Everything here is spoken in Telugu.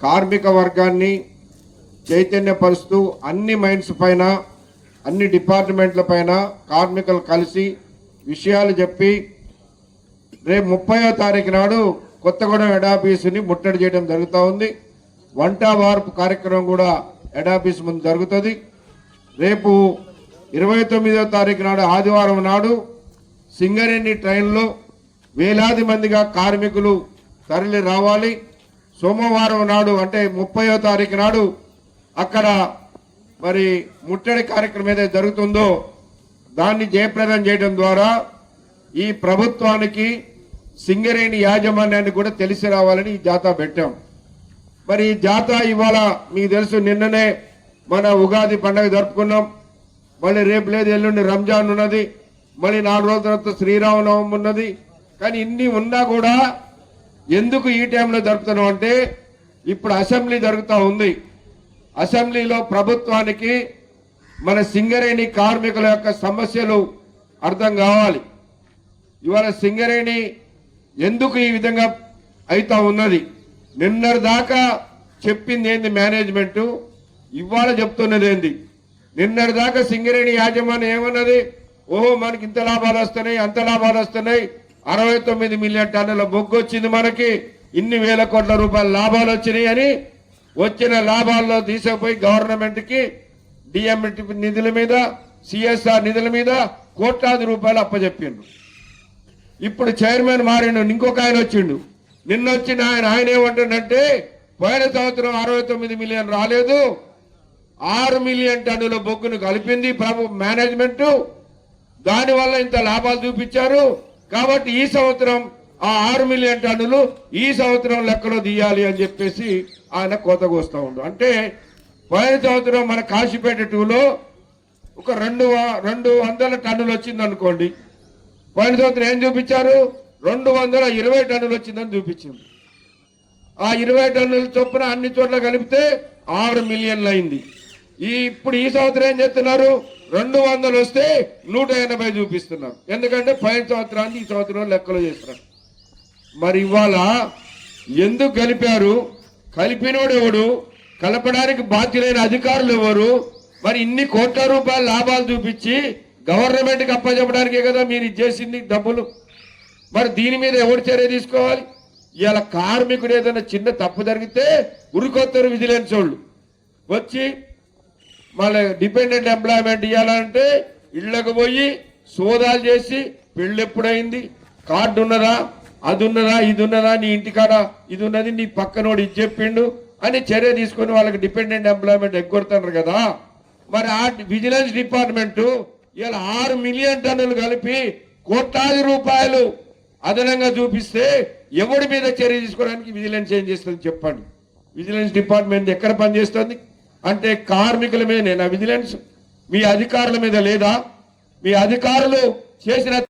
కార్మిక వర్గాన్ని చైతన్యపరుస్తూ అన్ని మైన్స్ పైన అన్ని డిపార్ట్మెంట్ల పైన కార్మికులు కలిసి విషయాలు చెప్పి రేపు 30వ తారీఖు నాడు కొత్తగూడెం హెడ్ ఆఫీసుని ముట్టడి చేయడం జరుగుతూ ఉంది. వంట వార్పు కార్యక్రమం కూడా హెడ్ ఆఫీస్ ముందు జరుగుతుంది. రేపు 29వ తారీఖు నాడు ఆదివారం నాడు సింగరేణి ట్రైన్లో వేలాది మందిగా కార్మికులు తరలి రావాలి. సోమవారం నాడు అంటే 30వ తారీఖు నాడు అక్కడ మరి ముట్టడి కార్యక్రమం ఏదైతే జరుగుతుందో దాన్ని జయప్రదం చేయడం ద్వారా ఈ ప్రభుత్వానికి సింగరేణి యాజమాన్యాన్ని కూడా తెలిసి రావాలని ఈ జాతా పెట్టాం. మరి ఈ జాతా ఇవాళ మీకు తెలుసు, నిన్ననే మన ఉగాది పండుగ జరుపుకున్నాం. మళ్ళీ రేపు లేదు, ఎల్లుండి రంజాన్ ఉన్నది, మళ్ళీ 4 రోజుల తర్వాత శ్రీరామనవమి ఉన్నది. కానీ ఇన్ని ఉన్నా కూడా ఎందుకు ఈ టైంలో జరుపుతున్నాం అంటే ఇప్పుడు అసెంబ్లీ జరుగుతూ ఉంది. అసెంబ్లీలో ప్రభుత్వానికి మన సింగరేణి కార్మికుల యొక్క సమస్యలు అర్థం కావాలి. ఇవాళ సింగరేణి ఎందుకు ఈ విధంగా అవుతా ఉన్నది, నిన్నటి దాకా చెప్పింది ఏంది మేనేజ్మెంటు, ఇవాళ చెప్తున్నది ఏంది. నిన్నటి దాకా సింగరేణి యాజమాన్యం ఏమన్నది, ఓహో మనకి ఇంత లాభాలు వస్తున్నాయి, అంత లాభాలు వస్తున్నాయి, 69 మిలియన్ టన్నుల బొగ్గు వచ్చింది, మనకి ఇన్ని వేల కోట్ల రూపాయల లాభాలు వచ్చినాయి అని వచ్చిన లాభాల్లో తీసుకుపోయి గవర్నమెంట్కి డిఎంటి నిధుల మీద, సిఎస్ఆర్ నిధుల మీద కోట్లాది రూపాయలు అప్పచెప్పిండు. ఇప్పుడు చైర్మన్ మారిండు, ఇంకొక ఆయన వచ్చిండు. నిన్న వచ్చిన ఆయన ఏమంటుండంటే పోయిన సంవత్సరం 69 మిలియన్ రాలేదు, 6 మిలియన్ టన్నుల బొగ్గును కలిపింది మేనేజ్మెంట్, దానివల్ల ఇంత లాభాలు చూపించారు. కాబట్టి ఈ సంవత్సరం ఆ 6 మిలియన్ టన్నులు ఈ సంవత్సరం లెక్కలో తీయాలి అని చెప్పేసి ఆయన కోత కోస్తా ఉండు. అంటే పోయిన సంవత్సరం మన కాశీపేట 2లో ఒక 200 టన్నులు వచ్చింది అనుకోండి, పోయిన సంవత్సరం ఏం చూపించారు, 220 టన్నులు వచ్చిందని చూపించింది. ఆ 20 టన్నుల చొప్పున అన్ని చోట్ల కలిపితే 6 మిలియన్లు అయింది. ఇప్పుడు ఈ సంవత్సరం ఏం చేస్తున్నారు, 200 వస్తే 180 చూపిస్తున్నారు. ఎందుకంటే పోయిన సంవత్సరానికి ఈ సంవత్సరం లెక్కలు చేస్తున్నారు. మరి ఇవాళ ఎందుకు కలిపారు, కలిపినోడు ఎవడు, కలపడానికి బాధ్యులైన అధికారులు ఎవరు, మరి ఇన్ని కోట్ల రూపాయల లాభాలు చూపించి గవర్నమెంట్కి అప్పచెప్పడానికే కదా మీరు ఇచ్చేసింది డబ్బులు. మరి దీని మీద ఎవరు చర్య తీసుకోవాలి? ఇవాళ కార్మికుడు ఏదైనా చిన్న తప్పు జరిగితే ఉరికొత్తరు విజిలెన్స్ వాళ్ళు వచ్చి మళ్ళీ డిపెండెంట్ ఎంప్లాయ్మెంట్ ఇవ్వాలంటే ఇళ్లకు పోయి సోదాలు చేసి పెళ్ళి ఎప్పుడైంది, కార్డు ఉన్నదా, అది ఉన్నదా, ఇది ఉన్నదా, నీ ఇంటికాడ ఇది ఉన్నది, నీ పక్కనోడు ఇది చెప్పిండు అని చర్య తీసుకొని వాళ్ళకి డిపెండెంట్ ఎంప్లాయ్మెంట్ ఎగ్గొడుతున్నారు కదా. మరి ఆ విజిలెన్స్ డిపార్ట్మెంటు ఇలా 6 మిలియన్ టన్నులు కలిపి కోట్లాది రూపాయలు అదనంగా చూపిస్తే ఎవడి మీద చర్య తీసుకోవడానికి విజిలెన్స్ ఏం చేస్తుంది చెప్పండి? విజిలెన్స్ డిపార్ట్మెంట్ ఎక్కడ పనిచేస్తుంది అంటే కార్మికుల మీద నా విజిలెన్స్, మీ అధికారుల మీద లేదా? మీ అధికారులు చేసిన